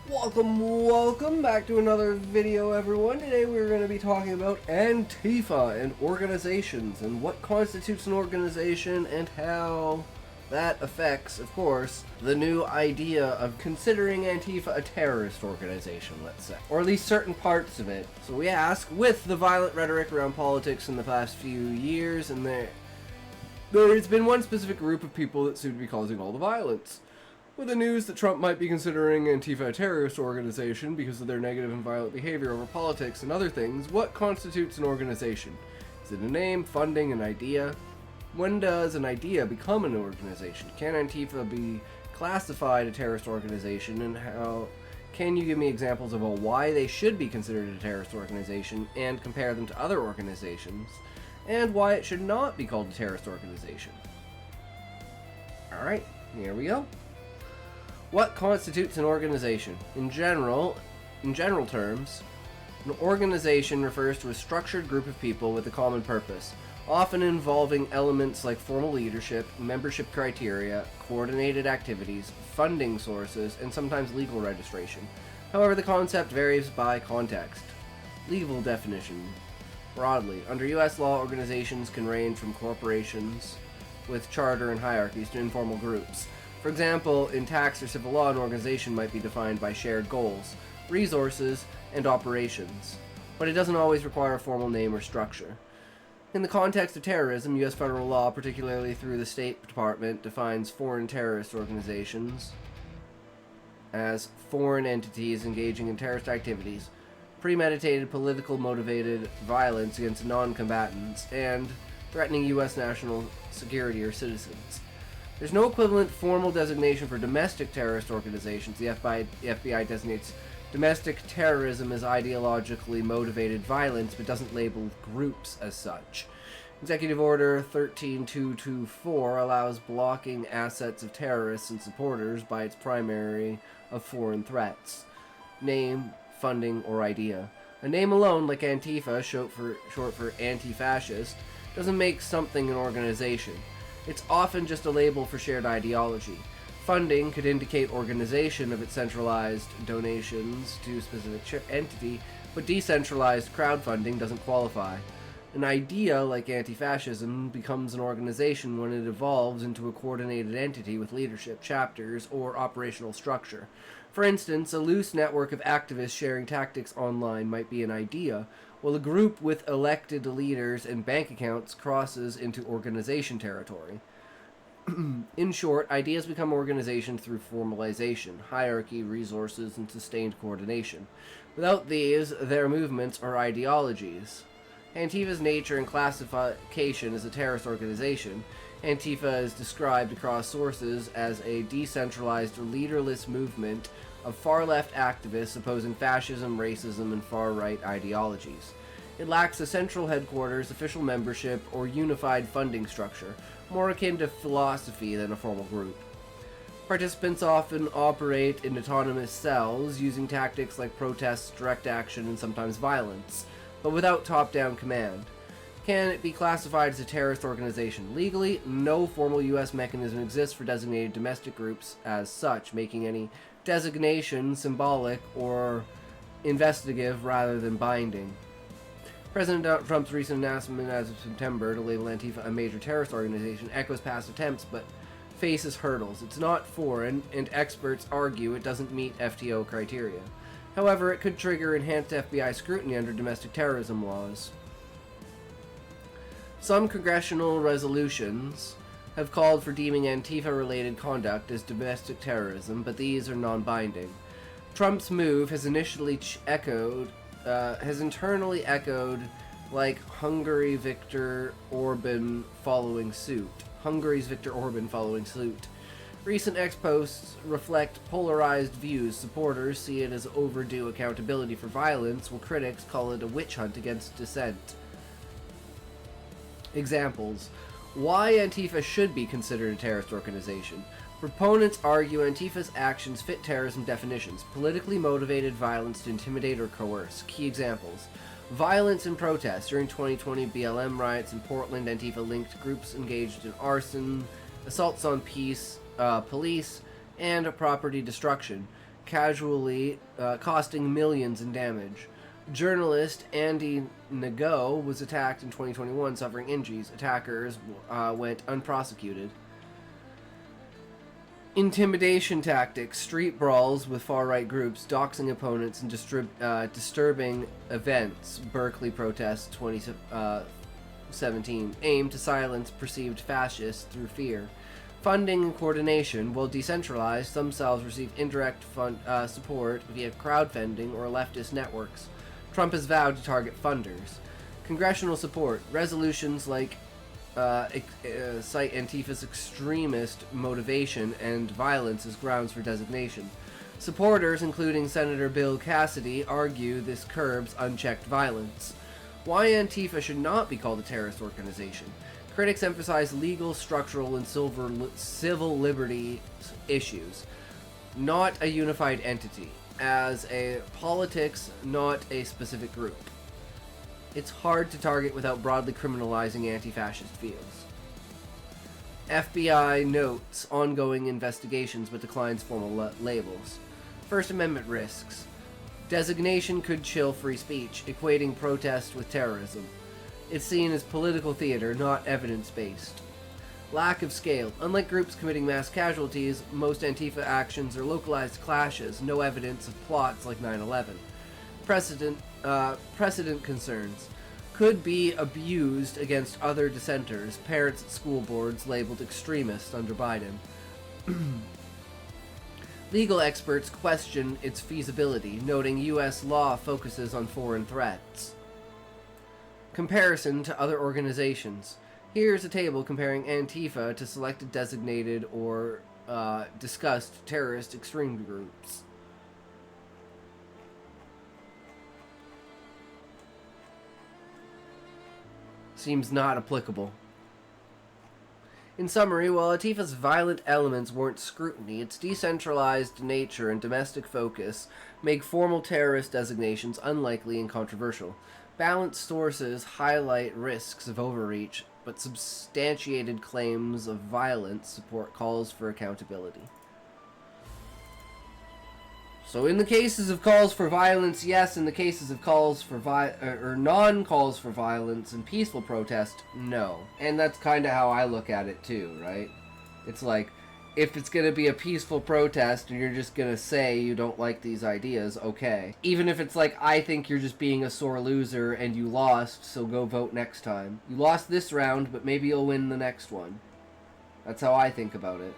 Welcome back to another video, everyone. Today we're going to be talking about Antifa and organizations and what constitutes an organization and how that affects, of course, the new idea of considering Antifa a terrorist organization, let's say, or at least certain parts of it. So we ask, with the violent rhetoric around politics in the past few years, and there's been one specific group of people that seem to be causing all the violence. With the news that Trump might be considering Antifa a terrorist organization because of their negative and violent behavior over politics and other things, what constitutes an organization? Is it a name, funding, an idea? When does an idea become an organization? Can Antifa be classified a terrorist organization, and how can you give me examples of why they should be considered a terrorist organization and compare them to other organizations, and why it should not be called a terrorist organization? Alright, here we go. What constitutes an organization? In general terms, an organization refers to a structured group of people with a common purpose, often involving elements like formal leadership, membership criteria, coordinated activities, funding sources, and sometimes legal registration. However, the concept varies by context. Legal definition. Broadly, under U.S. law, organizations can range from corporations with charter and hierarchies to informal groups. For example, in tax or civil law, an organization might be defined by shared goals, resources, and operations, but it doesn't always require a formal name or structure. In the context of terrorism, U.S. federal law, particularly through the State Department, defines foreign terrorist organizations as foreign entities engaging in terrorist activities, premeditated, politically motivated violence against non-combatants, and threatening U.S. national security or citizens. There's no equivalent formal designation for domestic terrorist organizations. The FBI designates domestic terrorism as ideologically motivated violence, but doesn't label groups as such. Executive Order 13224 allows blocking assets of terrorists and supporters by its primary of foreign threats: name, funding, or idea. A name alone, like Antifa, short for anti-fascist, doesn't make something an organization. It's often just a label for shared ideology. Funding could indicate organization of its centralized donations to a specific entity, but decentralized crowdfunding doesn't qualify. An idea, like anti-fascism, becomes an organization when it evolves into a coordinated entity with leadership, chapters, or operational structure. For instance, a loose network of activists sharing tactics online might be an idea, while a group with elected leaders and bank accounts crosses into organization territory. In short, ideas become organizations through formalization, hierarchy, resources, and sustained coordination. Without these, their movements are ideologies. Antifa's nature and classification as a terrorist organization. Antifa is described across sources as a decentralized, leaderless movement of far-left activists opposing fascism, racism, and far-right ideologies. It lacks a central headquarters, official membership, or unified funding structure, more akin to philosophy than a formal group. Participants often operate in autonomous cells, using tactics like protests, direct action, and sometimes violence, but without top-down command. Can it be classified as a terrorist organization? Legally, no formal U.S. mechanism exists for designated domestic groups as such, making any designation symbolic or investigative rather than binding. President Trump's recent announcement as of September to label Antifa a major terrorist organization echoes past attempts, but faces hurdles. It's not foreign, and experts argue it doesn't meet FTO criteria. However, it could trigger enhanced FBI scrutiny under domestic terrorism laws. Some congressional resolutions have called for deeming Antifa-related conduct as domestic terrorism, but these are non-binding. Trump's move has internally echoed like Hungary's Viktor Orban following suit. Recent ex-posts reflect polarized views. Supporters see it as overdue accountability for violence, while critics call it a witch hunt against dissent. Examples. Why Antifa should be considered a terrorist organization. Proponents argue Antifa's actions fit terrorism definitions: politically motivated violence to intimidate or coerce. Key examples. Violence and protests. During 2020 BLM riots in Portland, Antifa-linked groups engaged in arson, assaults on police, and property destruction. costing millions in damage. Journalist Andy Nago was attacked in 2021, suffering injuries. Attackers went unprosecuted. Intimidation tactics, street brawls with far-right groups, doxing opponents, and disturbing events. Berkeley protests 2017 aim to silence perceived fascists through fear. Funding and coordination, while decentralized, some cells receive indirect support via crowdfunding or leftist networks. Trump has vowed to target funders. Congressional support, resolutions like cite Antifa's extremist motivation and violence as grounds for designation. Supporters, including Senator Bill Cassidy, argue this curbs unchecked violence. Why Antifa should not be called a terrorist organization. Critics emphasize legal, structural, and civil liberty issues, not a unified entity, as a politics, not a specific group. It's hard to target without broadly criminalizing anti-fascist fields. FBI notes ongoing investigations but declines formal labels. First Amendment risks. Designation could chill free speech, equating protest with terrorism. It's seen as political theater, not evidence-based. Lack of scale. Unlike groups committing mass casualties, most Antifa actions are localized clashes, no evidence of plots like 9/11. Precedent concerns. Could be abused against other dissenters, parents at school boards labeled extremists under Biden. Legal experts question its feasibility, noting U.S. law focuses on foreign threats. Comparison to other organizations. Here's a table comparing Antifa to selected designated or discussed terrorist extreme groups. Seems not applicable. In summary, while Antifa's violent elements warrant scrutiny, its decentralized nature and domestic focus make formal terrorist designations unlikely and controversial. Balanced sources highlight risks of overreach, but substantiated claims of violence support calls for accountability. So in the cases of calls for violence, yes. In the cases of calls for non-calls for violence and peaceful protest, no. And that's kind of how I look at it too, right? It's like, if it's going to be a peaceful protest and you're just going to say you don't like these ideas, okay. Even if it's like, I think you're just being a sore loser and you lost, so go vote next time. You lost this round, but maybe you'll win the next one. That's how I think about it.